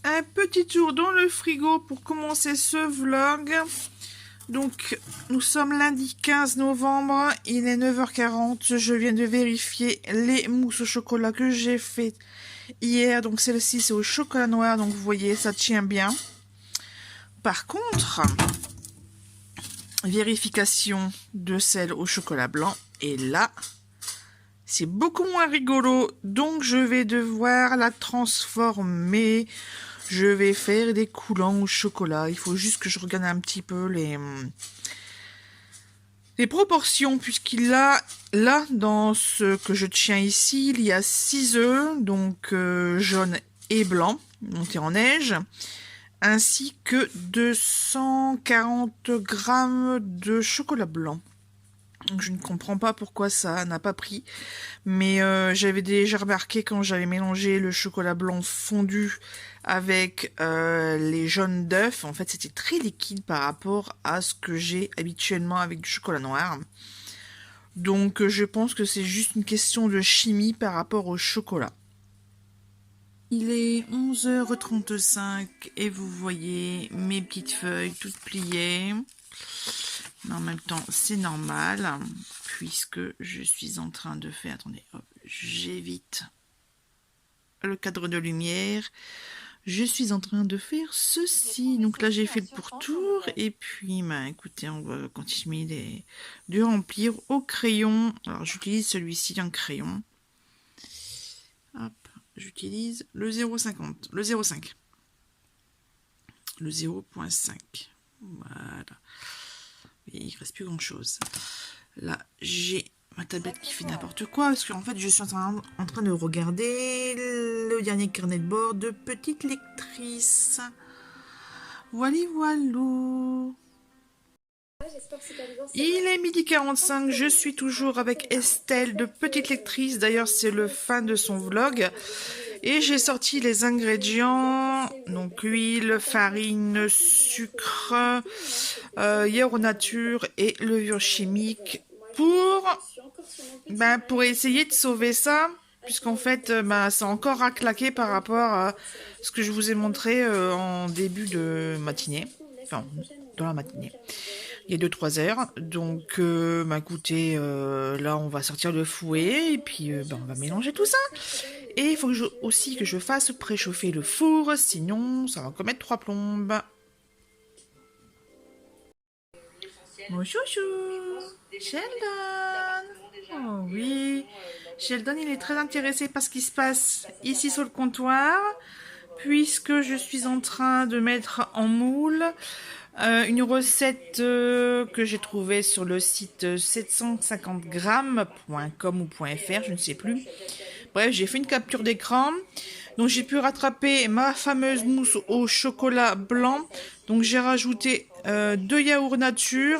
Un petit tour dans le frigo pour commencer ce vlog. Donc, nous sommes lundi 15 novembre, il est 9h40. Je viens de vérifier les mousses au chocolat que j'ai fait hier. Donc, celle-ci, c'est au chocolat noir. Donc, vous voyez, ça tient bien. Par contre, vérification de celle au chocolat blanc. Et là, c'est beaucoup moins rigolo. Donc, je vais devoir la transformer. Je vais faire des coulants au chocolat. Il faut juste que je regarde un petit peu les proportions, puisqu'il a, là, dans ce que je tiens ici, il y a 6 œufs, donc jaune et blanc, montés en neige, ainsi que 240 grammes de chocolat blanc. Donc je ne comprends pas pourquoi ça n'a pas pris, mais j'avais déjà remarqué quand j'avais mélangé le chocolat blanc fondu avec les jaunes d'œufs, en fait c'était très liquide par rapport à ce que j'ai habituellement avec du chocolat noir. Donc je pense que c'est juste une question de chimie par rapport au chocolat. Il est 11h35 et vous voyez mes petites feuilles toutes pliées. Mais en même temps, c'est normal, puisque je suis en train de faire... Attendez, hop, j'évite le cadre de lumière. Je suis en train de faire ceci. Donc là, j'ai fait le pourtour. Et puis, bah, écoutez, on va continuer de remplir au crayon. Alors, j'utilise celui-ci en crayon. Hop, j'utilise le 0,50. Le 0,5. Le 0,5. Voilà. Et il reste plus grand chose. Là, j'ai ma tablette qui fait n'importe quoi. Parce qu'en fait, je suis en train de regarder le dernier carnet de bord de Petite Lectrice. Voilà, voilà. Il est 12h45. Je suis toujours avec Estelle de Petite Lectrice. D'ailleurs, c'est le fin de son vlog. Et j'ai sorti les ingrédients, donc huile, farine, sucre, yaourt nature et levure chimique pour essayer de sauver ça, puisqu'en fait c'est encore à claquer par rapport à ce que je vous ai montré en début de matinée, enfin dans la matinée. Il y a 2-3 heures, donc écoutez, là on va sortir le fouet et puis on va mélanger tout ça. Et il faut aussi que je fasse préchauffer le four, sinon ça va commettre 3 plombes. Mon chouchou, Sheldon. Oh oui, Sheldon il est très intéressé par ce qui se passe ici sur le comptoir, puisque je suis en train de mettre en moule une recette que j'ai trouvée sur le site 750grammes.com ou .fr, je ne sais plus. Bref, j'ai fait une capture d'écran. Donc j'ai pu rattraper ma fameuse mousse au chocolat blanc. Donc j'ai rajouté 2 yaourts nature.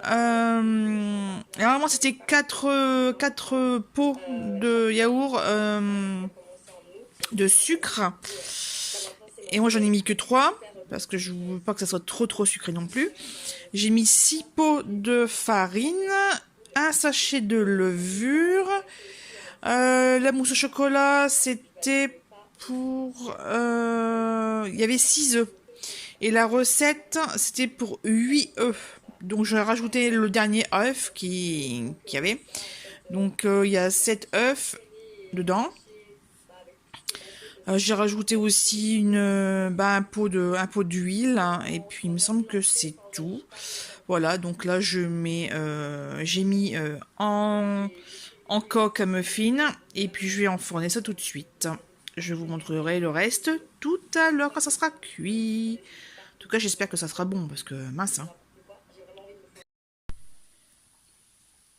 Normalement c'était 4 pots de yaourt de sucre. Et moi j'en ai mis que 3. Parce que je ne veux pas que ça soit trop sucré non plus. J'ai mis 6 pots de farine. Un sachet de levure. La mousse au chocolat, c'était pour... il y avait 6 œufs. Et la recette, c'était pour 8 œufs. Donc, j'ai rajouté le dernier œuf qu'il y avait. Donc, il y a 7 œufs dedans. J'ai rajouté aussi un pot d'huile. Hein, et puis, il me semble que c'est tout. Voilà, donc là, j'ai mis en coque à muffin et puis je vais enfourner ça tout de suite. Je vous montrerai le reste tout à l'heure quand ça sera cuit. En tout cas, j'espère que ça sera bon parce que mince. Hein.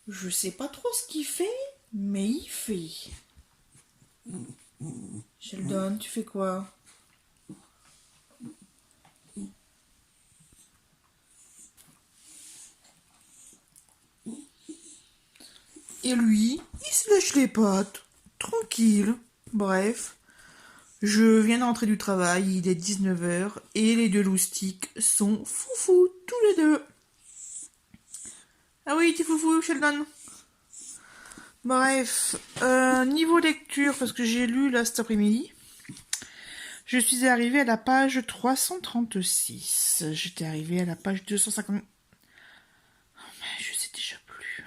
Je sais pas trop ce qu'il fait, mais il fait. Sheldon, tu fais quoi? Et lui, il se lèche les pattes. Tranquille. Bref. Je viens d'entrer du travail, il est 19h et les 2 loustiques sont foufous tous les deux. Ah oui, t'es foufou, Sheldon. Bref, niveau lecture, parce que j'ai lu là cet après-midi, Je suis arrivée à la page 336. J'étais arrivée à la page 250. Je sais déjà plus.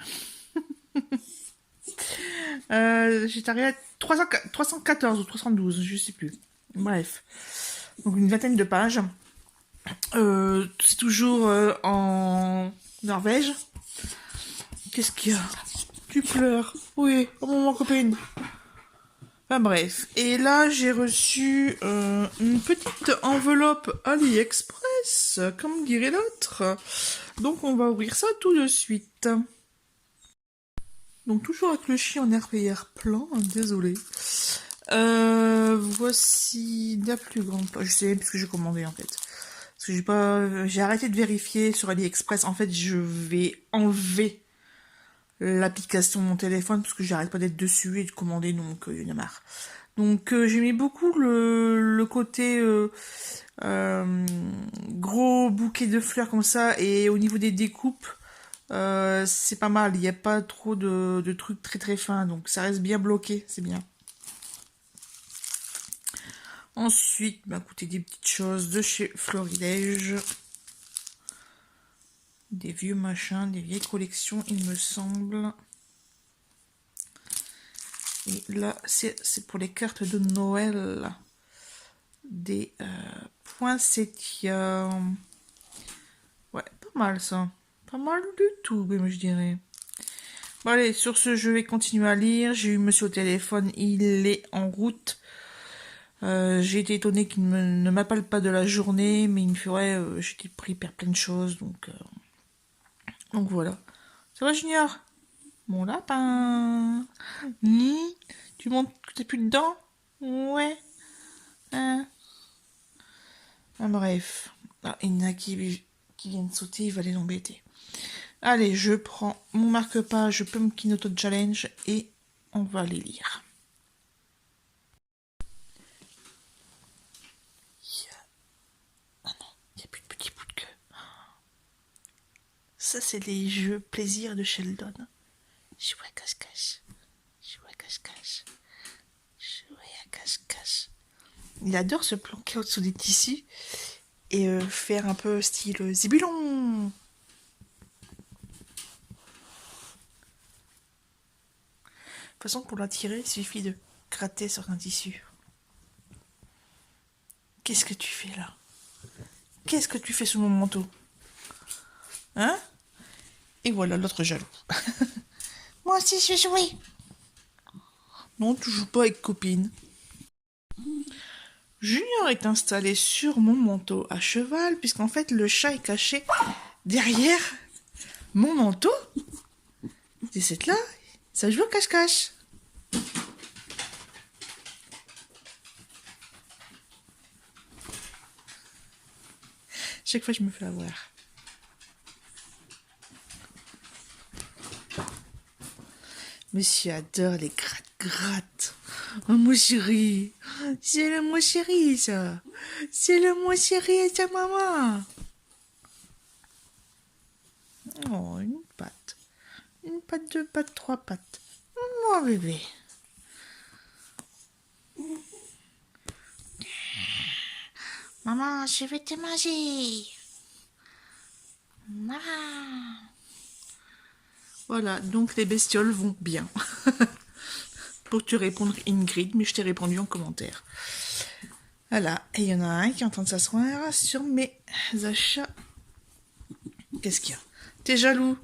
J'étais arrivée à 314 ou 312, je sais plus. Bref. Donc une vingtaine de pages. C'est toujours en Norvège. Qu'est-ce qu'il y a? Tu pleures? Oui, oh mon copine. Enfin bref. Et là, j'ai reçu une petite enveloppe AliExpress, comme dirait l'autre. Donc on va ouvrir ça tout de suite. Donc toujours avec le chien en arrière-plan, désolé. Voici la plus grande page. Je sais même plus ce que j'ai commandé en fait. Parce que j'ai arrêté de vérifier sur AliExpress. En fait, je vais enlever l'application de mon téléphone parce que j'arrête pas d'être dessus et de commander, donc il y en a marre. Donc j'aimais beaucoup le côté gros bouquet de fleurs comme ça, et au niveau des découpes, c'est pas mal. Il n'y a pas trop de trucs très très fins, donc ça reste bien bloqué, c'est bien. Ensuite, bah, écoutez, des petites choses de chez Florilège. Des vieux machins, des vieilles collections, il me semble. Et là, c'est pour les cartes de Noël. Des poinsettias. Ouais, pas mal ça. Pas mal du tout, même je dirais. Bon allez, sur ce, je vais continuer à lire. J'ai eu monsieur au téléphone, il est en route. J'ai été étonnée qu'il ne m'appelle pas de la journée, mais il me ferait, j'étais pris par plein de choses, donc voilà. Ça va, Junior? Mon lapin. Tu montes que t'es plus dedans? Ouais. Hein. Ah, bref. Ah, il y en a qui viennent sauter, il va les embêter. Allez, je prends mon marque-page Pumpkin Auto Challenge et on va les lire. Ah non, il n'y a plus de petits bouts de queue. Ça, c'est les jeux plaisir de Sheldon. Jouer à cache-cache. Jouer à cache-cache. Jouer à cache-cache. Il adore se planquer au-dessous des tissus et faire un peu style zibulon. De toute façon, pour l'attirer, il suffit de gratter sur un tissu. Qu'est-ce que tu fais là? Qu'est-ce que tu fais sous mon manteau? Hein? Et voilà l'autre jaloux. Moi aussi, je vais jouer. Non, tu joues pas avec copine. Junior est installé sur mon manteau à cheval, puisqu'en fait, le chat est caché derrière mon manteau. Et c'est là, ça joue au cache-cache. Chaque fois, je me fais avoir. Monsieur adore les gratte-gratte. Oh, mon chéri. C'est le mon chéri, ça. C'est le mon chéri et sa maman. Oh, une patte. Une patte, deux pattes, trois pattes. Mon bébé. Maman, je vais te manger. Maman. Voilà, donc les bestioles vont bien. Pour te répondre, Ingrid, mais je t'ai répondu en commentaire. Voilà, et il y en a un qui est en train de s'asseoir sur mes achats. Qu'est-ce qu'il y a? T'es jaloux?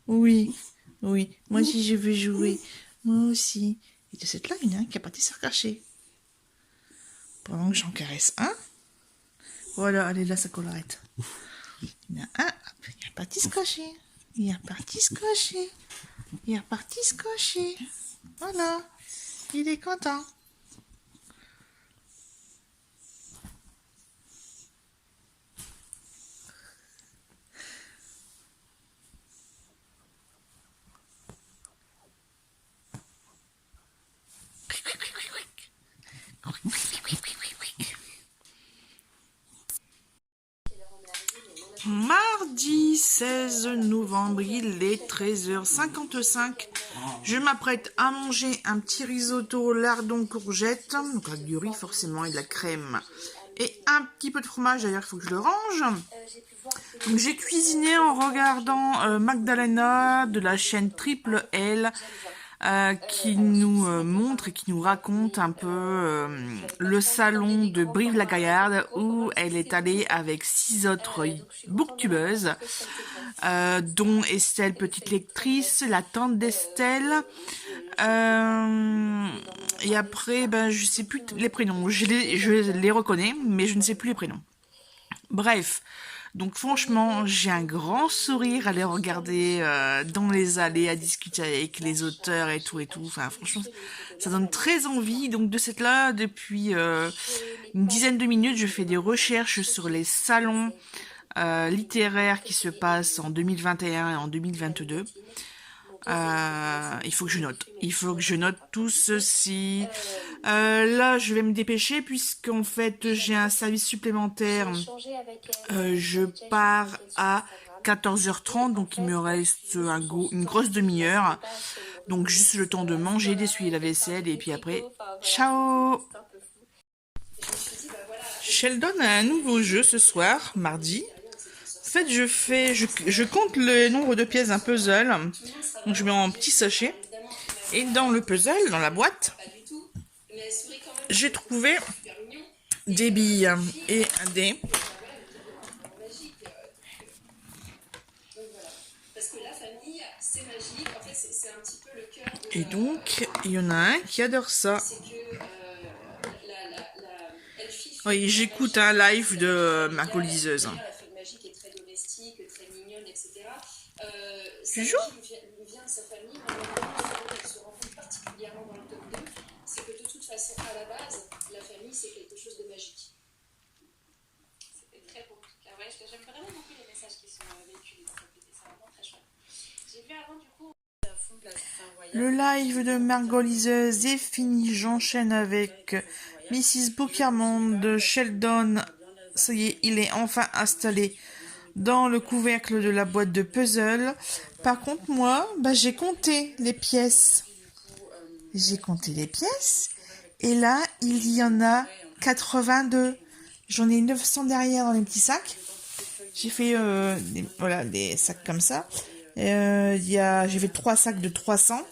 Oui, oui, moi aussi je veux jouer. Moi aussi. Et de cette là, il y en a un qui a parti se recacher. Pendant que j'en caresse un. Voilà, allez là, sa collerette. Il y en a un, hop, il est parti se cacher. Il est parti se cacher. Il est parti se cacher. Voilà. Il est content. Mardi 16 novembre, il est 13h55. Je m'apprête à manger un petit risotto lardon courgette, donc avec du riz forcément et de la crème. Et un petit peu de fromage, d'ailleurs il faut que je le range. Donc j'ai cuisiné en regardant Magdalena de la chaîne Triple L qui nous montre et qui nous raconte un peu le salon de Brive-la-Gaillarde où elle est allée avec 6 autres booktubeuses dont Estelle Petite Lectrice, la tante d'Estelle et après ben je sais plus les prénoms, je les reconnais mais je ne sais plus les prénoms. Bref, donc franchement, j'ai un grand sourire à les regarder dans les allées, à discuter avec les auteurs et tout et tout. Enfin, franchement, ça donne très envie. Donc de cette là, depuis une dizaine de minutes, je fais des recherches sur les salons littéraires qui se passent en 2021 et en 2022. Il faut que je note. Il faut que je note tout ceci. Là, je vais me dépêcher puisqu'en fait, j'ai un service supplémentaire. Je pars à 14h30, donc il me reste une grosse demi-heure. Donc juste le temps de manger, d'essuyer la vaisselle et puis après, ciao! Sheldon a un nouveau jeu ce soir, mardi. En fait, je compte le nombre de pièces d'un puzzle. Donc je mets en petit sachet. Et dans le puzzle, dans la boîte, j'ai trouvé des billes et un dé. Et donc, il y en a un qui adore ça. Oui, j'écoute un live de Margot Liseuse. Tu joues ? J'aime vraiment beaucoup les messages qui sont véhiculés, c'est vraiment très chouette. J'ai vu avant du coup le live de Margot Liseuse est fini, j'enchaîne avec Mrs. Bookermond de Sheldon. Ça y est, il est enfin installé dans le couvercle de la boîte de puzzle. Par contre, moi, j'ai compté les pièces. J'ai compté les pièces. Et là, il y en a 82. J'en ai 900 derrière dans les petits sacs. J'ai fait des sacs comme ça. J'ai fait 3 sacs de 300.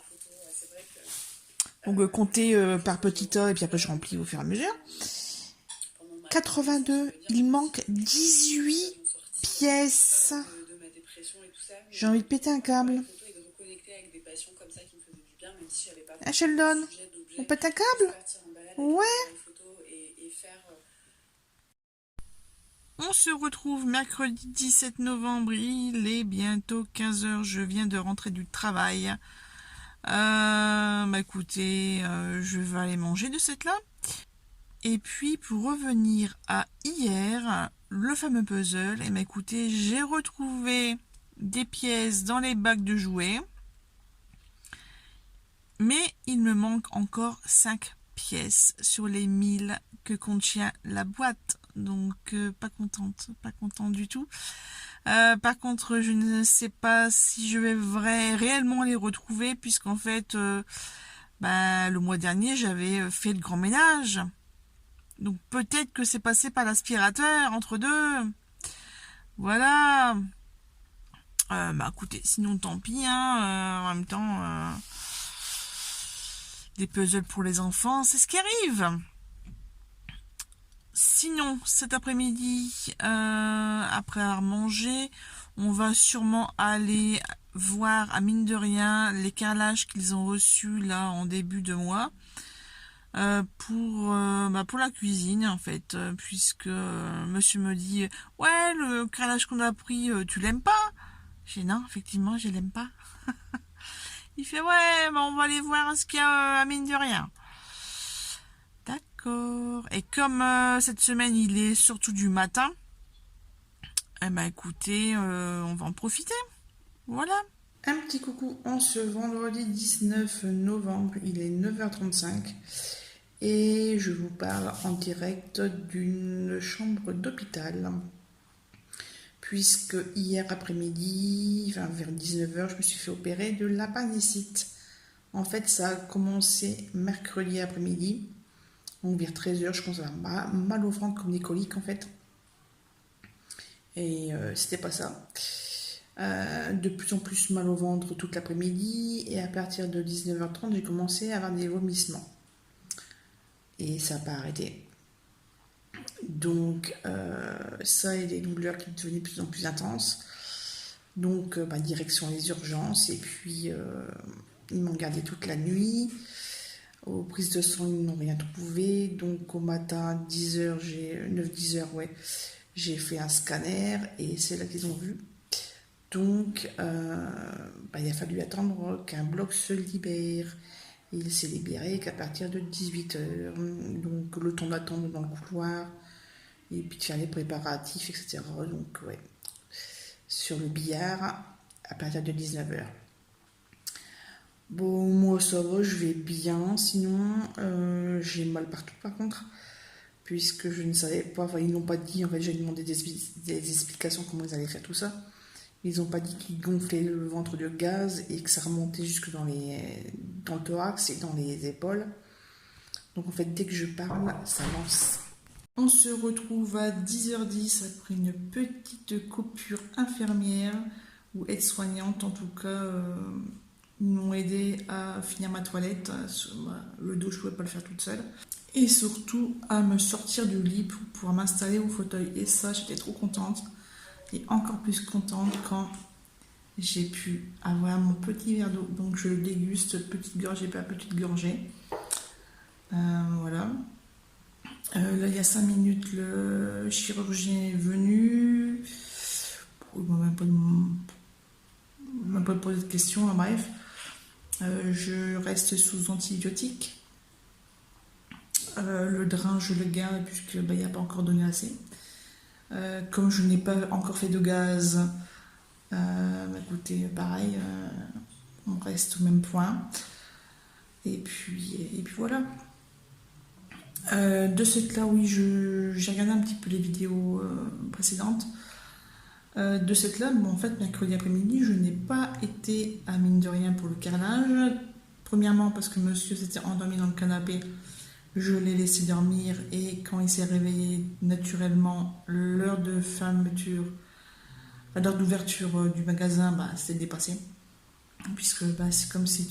Donc compter par petit tas et puis après je remplis au fur et à mesure. 82. Il manque 18 pièces. J'ai envie de péter un câble. Ah, Sheldon, on pète un câble? Ouais. On se retrouve mercredi 17 novembre, il est bientôt 15h, je viens de rentrer du travail. Écoutez, je vais aller manger de cette là. Et puis pour revenir à hier, le fameux puzzle, écoutez, j'ai retrouvé des pièces dans les bacs de jouets. Mais il me manque encore 5 pièces sur les 1000 que contient la boîte. Donc pas contente du tout. Par contre, je ne sais pas si je vais réellement les retrouver puisqu'en fait, le mois dernier, j'avais fait le grand ménage. Donc peut-être que c'est passé par l'aspirateur entre deux. Voilà. Écoutez, sinon tant pis. En même temps, des puzzles pour les enfants, c'est ce qui arrive. Sinon, cet après-midi, après avoir mangé, on va sûrement aller voir, à mine de rien, les carrelages qu'ils ont reçus là en début de mois pour la cuisine en fait, puisque monsieur me dit ouais, le carrelage qu'on a pris, tu l'aimes pas? J'ai dit non, effectivement, je l'aime pas. Il fait ouais, on va aller voir ce qu'il y a à mine de rien. D'accord. Et comme cette semaine il est surtout du matin, écoutez, on va en profiter. Voilà. Un petit coucou en ce vendredi 19 novembre, il est 9h35 et je vous parle en direct d'une chambre d'hôpital. Puisque hier après-midi, vers 19h, je me suis fait opérer de l'appendicite. En fait, ça a commencé mercredi après-midi. Donc vers 13h, je commence à avoir mal au ventre comme des coliques en fait. Et c'était pas ça. De plus en plus mal au ventre toute l'après-midi. Et à partir de 19h30, j'ai commencé à avoir des vomissements. Et ça n'a pas arrêté. Donc ça et des douleurs qui devenaient de plus en plus intenses. Donc direction les urgences. Et puis ils m'ont gardé toute la nuit. Aux prises de sang, ils n'ont rien trouvé. Donc au matin, 10h, 9-10h, ouais, j'ai fait un scanner et c'est là qu'ils ont vu. Donc il a fallu attendre qu'un bloc se libère. Il s'est libéré qu'à partir de 18h. Donc le temps d'attendre dans le couloir et puis de faire les préparatifs, etc. Donc ouais, sur le billard à partir de 19h. Bon, moi ça va, je vais bien. Sinon, j'ai mal partout par contre, puisque je ne savais pas, enfin ils n'ont pas dit, en fait j'ai demandé des explications comment ils allaient faire tout ça. Ils n'ont pas dit qu'ils gonflaient le ventre de gaz et que ça remontait jusque dans le thorax et dans les épaules. Donc en fait dès que je parle, ça lance. On se retrouve à 10h10 après une petite coupure infirmière ou aide-soignante en tout cas. Ils m'ont aidé à finir ma toilette. Le dos, je ne pouvais pas le faire toute seule. Et surtout à me sortir du lit pour pouvoir m'installer au fauteuil. Et ça, j'étais trop contente. Et encore plus contente quand j'ai pu avoir mon petit verre d'eau. Donc je le déguste petite gorgée par petite gorgée. Voilà. Là, il y a 5 minutes, le chirurgien est venu. Il ne m'a pas posé de questions, là, bref. Je reste sous antibiotiques. Le drain, je le garde puisque il n'y a pas encore donné assez. Comme je n'ai pas encore fait de gaz, écoutez, pareil, on reste au même point. Et puis voilà. De ce fait là, oui, j'ai regardé un petit peu les vidéos précédentes. De cette là, en fait, mercredi après-midi, je n'ai pas été à mine de rien pour le carrelage. Premièrement, parce que monsieur s'était endormi dans le canapé, je l'ai laissé dormir et quand il s'est réveillé naturellement, l'heure de fermeture, l'heure d'ouverture du magasin, s'est dépassée. Puisque c'est comme c'est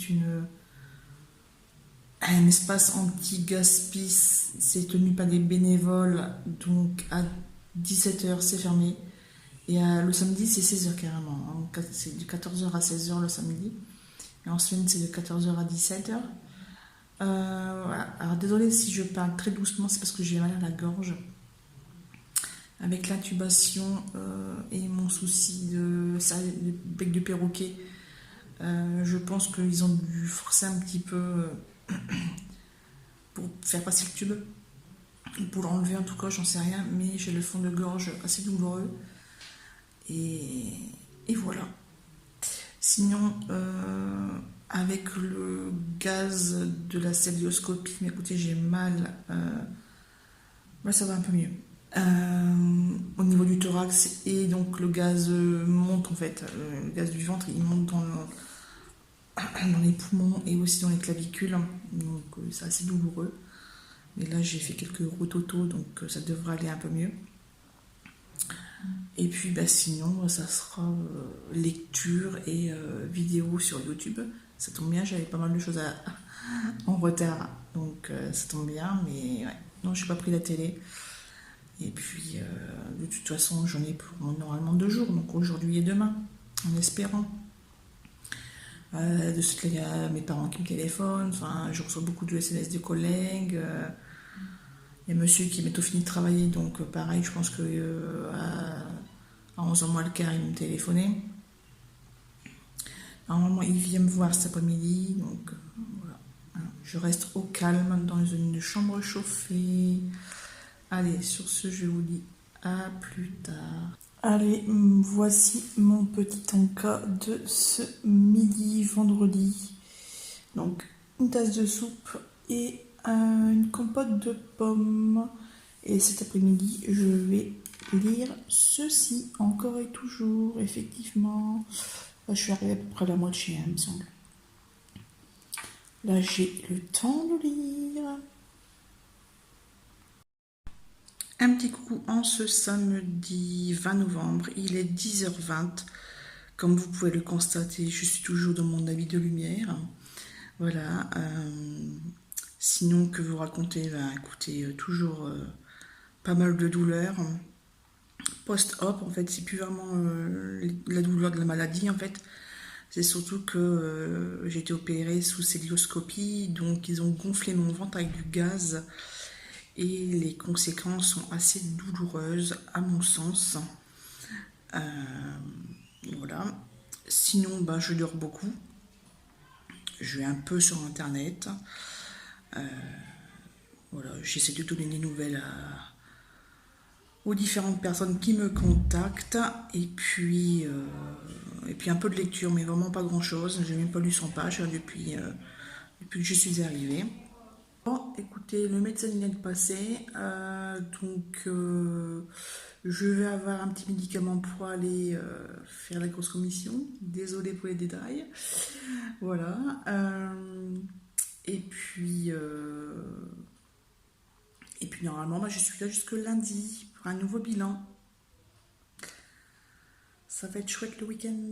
un espace anti-gaspi, c'est tenu par des bénévoles, donc à 17h c'est fermé. Et le samedi, c'est 16h carrément. C'est de 14h à 16h le samedi. Et en semaine, c'est de 14h à 17h. Voilà. Alors, désolé si je parle très doucement, c'est parce que j'ai mal à la gorge. Avec l'intubation et mon souci de bec de perroquet, je pense qu'ils ont dû forcer un petit peu pour faire passer le tube. Pour l'enlever, en tout cas, j'en sais rien. Mais j'ai le fond de gorge assez douloureux. Et voilà. Sinon, avec le gaz de la célioscopie, mais écoutez, j'ai mal. Ça va un peu mieux. Au niveau du thorax, et donc le gaz monte en fait. Le gaz du ventre, il monte dans les poumons et aussi dans les clavicules. Donc c'est assez douloureux. Mais là, j'ai fait quelques rototos, donc ça devrait aller un peu mieux. Et puis sinon, ça sera lecture et vidéo sur YouTube. Ça tombe bien, j'avais pas mal de choses en retard, donc ça tombe bien, mais ouais. Non, je n'ai pas pris la télé. Et puis, de toute façon, j'en ai pour normalement 2 jours, donc aujourd'hui et demain, en espérant. De ce qu'il y a mes parents qui me téléphonent, enfin, je reçois beaucoup de SMS de collègues. Il y a monsieur qui est bientôt fini de travailler, donc pareil, je pense que à 11h moins le quart, il me téléphonait. Normalement, il vient me voir cet après-midi, donc voilà. Je reste au calme dans une chambre chauffée. Allez, sur ce, je vous dis à plus tard. Allez, voici mon petit encas de ce midi, vendredi. Donc, une tasse de soupe et une compote de pommes. Et cet après-midi, je vais lire ceci, encore et toujours, effectivement. Je suis arrivée à peu près à la moitié, il me semble. Là, j'ai le temps de lire. Un petit coucou en ce samedi 20 novembre, il est 10h20. Comme vous pouvez le constater, je suis toujours dans mon habit de lumière. Voilà. Sinon, que vous racontez, ben, écoutez, toujours pas mal de douleurs. Post-op, en fait, c'est plus vraiment la douleur de la maladie, en fait. C'est surtout que j'ai été opérée sous célioscopie, donc ils ont gonflé mon ventre avec du gaz et les conséquences sont assez douloureuses à mon sens. Euh, voilà. Sinon, bah, je dors beaucoup. Je vais un peu sur internet. Voilà, j'essaie de donner des nouvelles aux différentes personnes qui me contactent. Et puis un peu de lecture, mais vraiment pas grand chose. J'ai même pas lu 100 pages depuis que je suis arrivée. Bon, écoutez, le médecin vient de passer, je vais avoir un petit médicament pour aller faire la grosse commission. Désolée pour les détails. Voilà. Et puis, euh, et puis normalement, bah, je suis là jusque lundi pour un nouveau bilan. Ça va être chouette le week-end.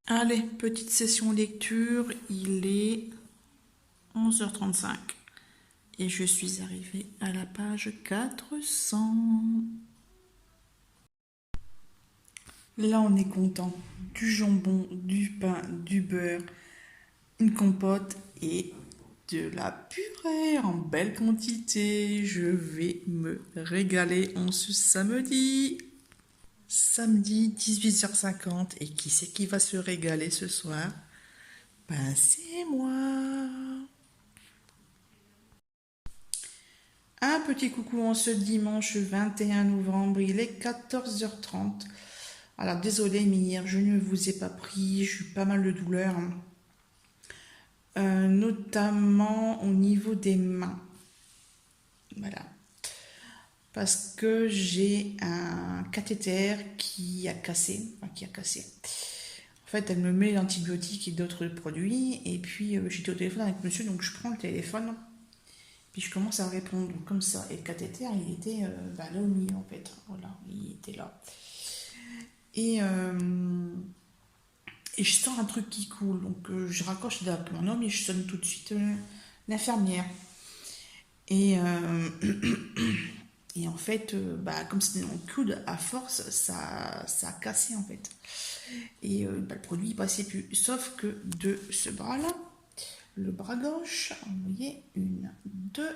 Allez, petite session lecture. Il est 11h35. Et je suis arrivée à la page 400. Là, on est content. Du jambon, du pain, du beurre, une compote et de la purée en belle quantité. Je vais me régaler en ce samedi. Samedi 18h50. Et qui c'est qui va se régaler ce soir? Ben, c'est moi. Un petit coucou en ce dimanche 21 novembre, il est 14h30. Alors désolé, mais hier je ne vous ai pas pris, j'ai eu pas mal de douleurs, notamment au niveau des mains. Voilà. Parce que j'ai un cathéter qui a cassé, En fait, elle me met l'antibiotique et d'autres produits, et puis j'étais au téléphone avec monsieur, donc je prends le téléphone, puis je commence à répondre comme ça. Et le cathéter, il était là au milieu en fait. Voilà, il était là. Et, euh, et je sens un truc qui coule. Donc je raccroche avec mon homme et je sonne tout de suite l'infirmière. Et, euh, et en fait, bah, comme c'était dans le coude, à force, ça a cassé en fait. Et bah, le produit il passait plus. Sauf que de ce bras-là, le bras gauche, vous voyez, une, deux,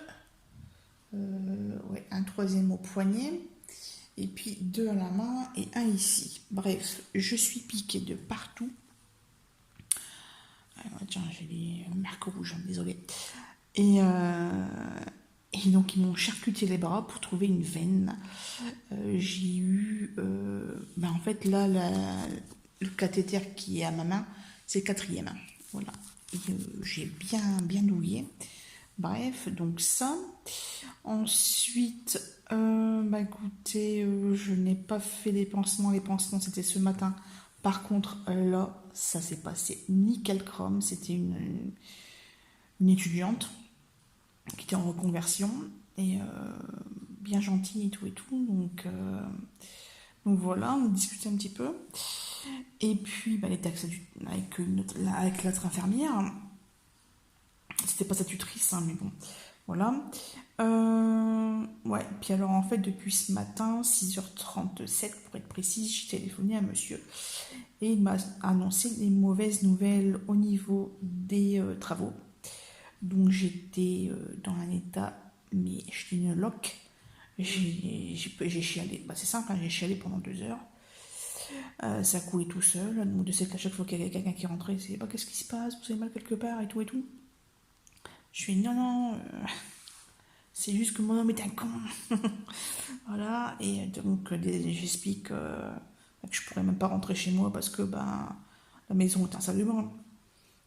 ouais, un troisième au poignet, et puis deux à la main et un ici. Bref, je suis piquée de partout. Tiens, j'ai des marques rouges, désolé. Et, euh, et donc, ils m'ont charcuté les bras pour trouver une veine. J'ai eu. Ben, en fait, là, le cathéter qui est à ma main, c'est le quatrième. Voilà. Et, j'ai bien douillé. Bref, donc ça. Ensuite, bah écoutez, je n'ai pas fait les pansements. Les pansements, c'était ce matin. Par contre, là, ça s'est passé nickel chrome. C'était une étudiante qui était en reconversion et bien gentille et tout et tout. Donc voilà, on discutait un petit peu. Et puis, bah, elle était avec l'autre infirmière. C'était pas sa tutrice, hein, mais bon, voilà. Ouais, puis alors en fait, depuis ce matin, 6h37 pour être précise, j'ai téléphoné à monsieur et il m'a annoncé des mauvaises nouvelles au niveau des travaux. Donc j'étais dans un état, mais j'étais une loque. J'ai chialé. Bah, c'est simple, hein, j'ai chialé pendant 2 heures. Ça coulait tout seul. Donc de ce qu'à chaque fois qu'il y avait quelqu'un qui rentrait, c'est bah, qu'est-ce qui se passe? Vous avez mal quelque part et tout et tout. Je suis non, c'est juste que mon homme est un con. Voilà, et donc j'explique que je pourrais même pas rentrer chez moi parce que ben, la maison est insalubre,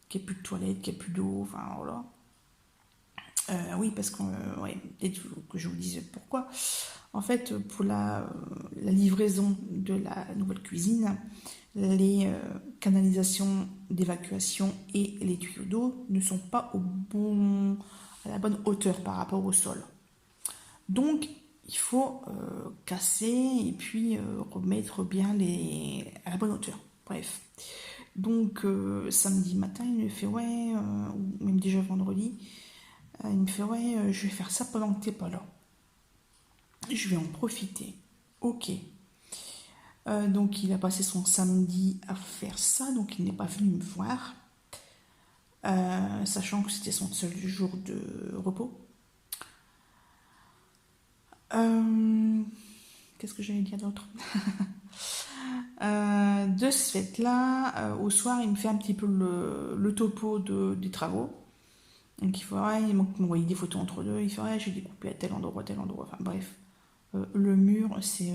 qu'il n'y a plus de toilettes, qu'il n'y a plus d'eau, enfin voilà. Oui, parce que, ouais, peut-être que je vous dise pourquoi. En fait, pour la livraison de la nouvelle cuisine, les canalisations d'évacuation et les tuyaux d'eau ne sont pas à la bonne hauteur par rapport au sol. Donc, il faut casser et puis remettre bien à la bonne hauteur. Bref. Donc, samedi matin, il me fait ouais, ou même déjà vendredi, il me fait ouais, je vais faire ça pendant que t'es pas là. Je vais en profiter. Ok. Donc, il a passé son samedi à faire ça, donc il n'est pas venu me voir, sachant que c'était son seul jour de repos. Qu'est-ce que j'allais dire d'autre? De ce fait-là, au soir, il me fait un petit peu le topo des travaux. Donc il faudrait, il m'envoie des photos entre deux, il faudrait, j'ai découpé à tel endroit, enfin bref. Le mur, c'est,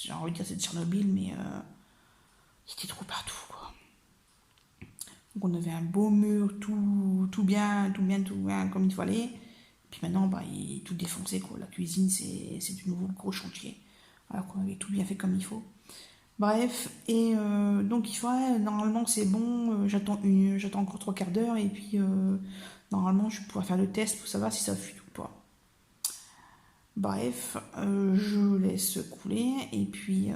j'ai envie de dire c'est de Tchernobyl, mais il était trop partout, quoi. Donc on avait un beau mur, tout bien, comme il fallait. Puis maintenant, bah, il est tout défoncé, quoi. La cuisine, c'est du nouveau gros chantier. Alors qu'on avait tout bien fait comme il faut. Bref, et donc il faudrait, normalement c'est bon, j'attends encore 3 quarts d'heure et puis normalement je vais pouvoir faire le test pour savoir si ça fuit ou pas. Bref, je laisse couler et puis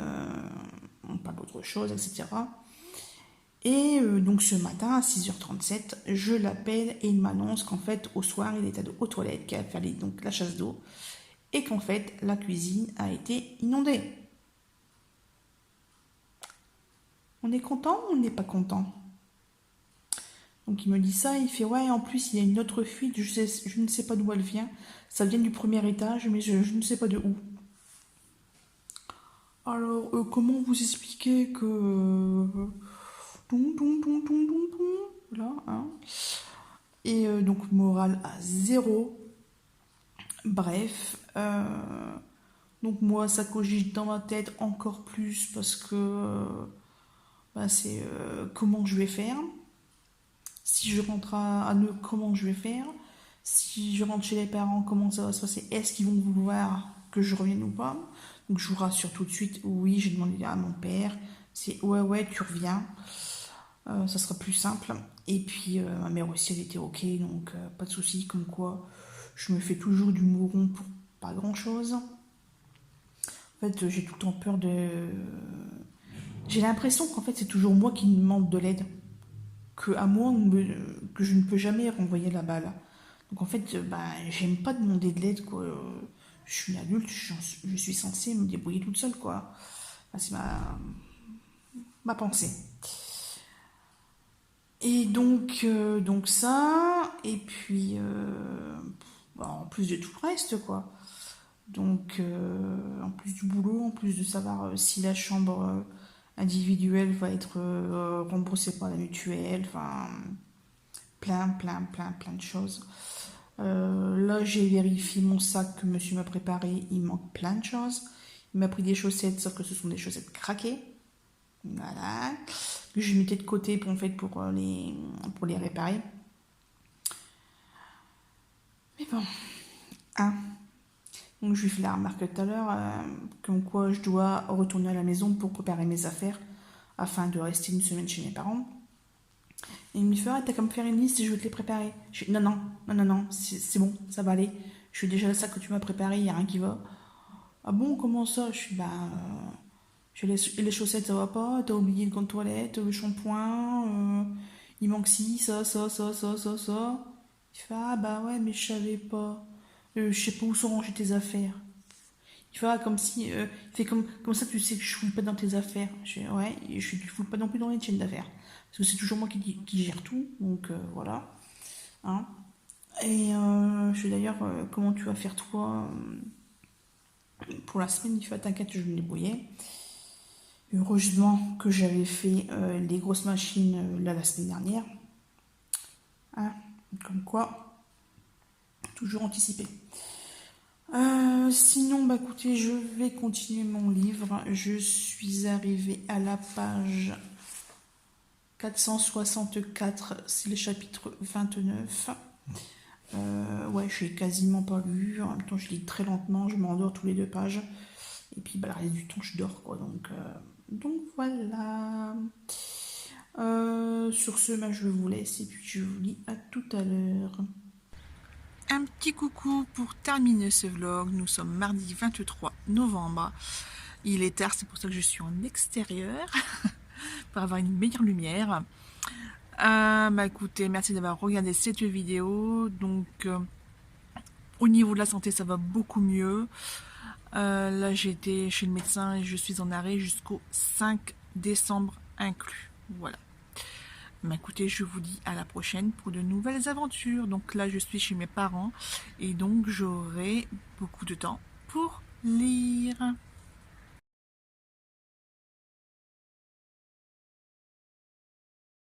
on parle d'autre chose, etc. Et donc ce matin à 6h37, je l'appelle et il m'annonce qu'en fait au soir il était aux toilettes, qu'il a fait donc la chasse d'eau et qu'en fait la cuisine a été inondée. On est content ou on n'est pas content? Donc il me dit ça, il fait ouais, en plus il y a une autre fuite, je ne sais pas d'où elle vient. Ça vient du premier étage, mais je ne sais pas de où. Alors, comment vous expliquer que... Là, hein. Et donc morale à 0. Bref. Donc moi, ça cogite dans ma tête encore plus parce que... bah, c'est comment je vais faire. Si je rentre à Nœud, comment je vais faire. Si je rentre chez les parents, comment ça va se passer. Est-ce qu'ils vont vouloir que je revienne ou pas? Donc je vous rassure tout de suite, oui, j'ai demandé à mon père. C'est ouais, tu reviens. Ça sera plus simple. Et puis ma mère aussi, elle était ok, donc pas de souci. Comme quoi, je me fais toujours du mouron pour pas grand-chose. En fait, j'ai tout le temps peur de... J'ai l'impression qu'en fait, c'est toujours moi qui demande de l'aide. Que à moi, que je ne peux jamais renvoyer la balle. Donc en fait, bah, j'aime pas demander de l'aide, quoi. Je suis une adulte, je suis censée me débrouiller toute seule, quoi. Enfin, c'est ma pensée. Et donc ça, et puis bah, en plus de tout le reste, quoi. Donc en plus du boulot, en plus de savoir si la chambre individuelle va être remboursée par la mutuelle, enfin plein de choses. Là, j'ai vérifié mon sac que monsieur m'a préparé. Il manque plein de choses. Il m'a pris des chaussettes, sauf que ce sont des chaussettes craquées. Voilà. Que je mettais de côté pour, en fait, pour les réparer. Mais bon. Hein. Donc, je lui fais la remarque tout à l'heure, comme quoi je dois retourner à la maison pour préparer mes affaires afin de rester une semaine chez mes parents. Et il me fait, ah, t'as qu'à me faire une liste et je vais te les préparer. Je dis, non, c'est bon, ça va aller. Je suis déjà le sac que tu m'as préparé, il n'y a rien qui va. Ah bon, comment ça? Je suis, bah, les chaussettes, ça va pas, t'as oublié le gant de toilette, le shampoing, il manque ci, ça. Il fait, ah bah ouais, mais je savais pas. Je sais pas où sont rangées tes affaires. Il fait, ah, comme si, il fait comme ça, tu sais que je fouille pas dans tes affaires. Je fais, ouais, tu fouilles pas non plus dans les tiennes d'affaires. Parce que c'est toujours moi qui gère tout, donc voilà. Hein. Et je fais d'ailleurs, comment tu vas faire toi pour la semaine? Il fait, ah, t'inquiète, je vais me débrouiller. Heureusement que j'avais fait les grosses machines là la semaine dernière. Hein, comme quoi, toujours anticipé. Sinon, bah écoutez, je vais continuer mon livre. Je suis arrivée à la page 464, c'est le chapitre 29. Ouais, je n'ai quasiment pas lu. En même temps, je lis très lentement, je m'endors tous les 2 pages. Et puis, bah, le reste du temps, je dors, quoi. Donc, Donc voilà. Sur ce, ben, je vous laisse et puis je vous dis à tout à l'heure. Un petit coucou pour terminer ce vlog. Nous sommes mardi 23 novembre. Il est tard, c'est pour ça que je suis en extérieur pour avoir une meilleure lumière. Bah écoutez, merci d'avoir regardé cette vidéo. Donc au niveau de la santé, ça va beaucoup mieux. Là, j'ai été chez le médecin et je suis en arrêt jusqu'au 5 décembre inclus. Voilà. Bah, écoutez, je vous dis à la prochaine pour de nouvelles aventures. Donc là, je suis chez mes parents et donc j'aurai beaucoup de temps pour lire.